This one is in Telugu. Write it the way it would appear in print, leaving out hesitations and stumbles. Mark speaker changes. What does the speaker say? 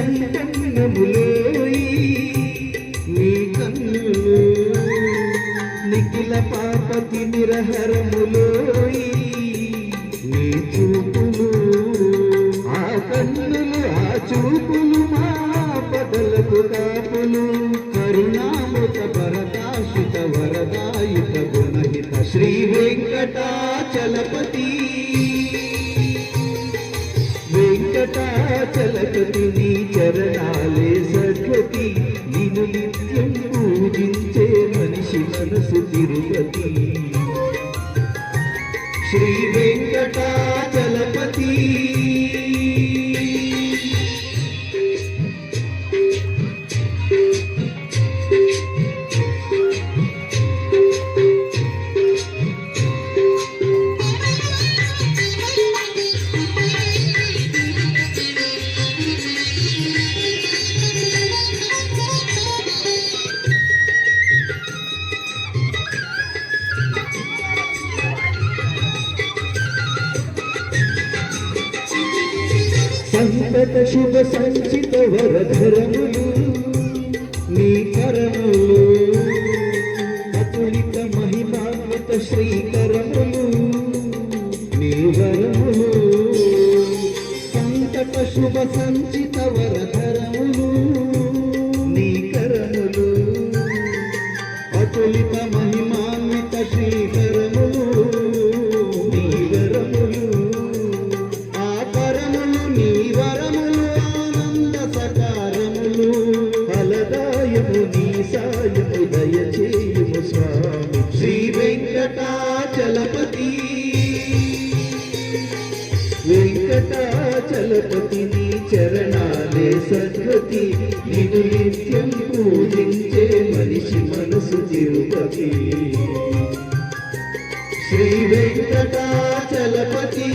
Speaker 1: సంపన్నములోయి నీ కన్నులు నిఖిల పాపతి నిరహరములోయి నీ చూపులు ఆ కన్నులు ఆ చూపులు మా పదలకు కాపులు కరుణామృత భరతాశిత వరదాయుత గుణహిత శ్రీ వెంకటాచలపతి వెంకటాచలపతి నీ చరణాలే సద్గతి నిన్ను నిత్యం పూజించే మనిషి మనసు తిరుపతి శ్రీ వెంకటాచలపతి సంతత శుభ సంచిత వరధరములు నీ కరములు అతులిత మహిమాన్విత శ్రీకరములు నీ వరములు సంతత శుభ సంచిత వరధరములు నీ కరములు అతులిత మహిమాన్విత శ్రీకరములు దయచేయుము స్వామి శ్రీ వెంకటాచలపతి వెంకటాచలపతి నీ చరణాలే సద్గతి నిన్ను నిత్యం పూజించే మనిషి మనసు తిరుపతి శ్రీ వెంకటాచలపతి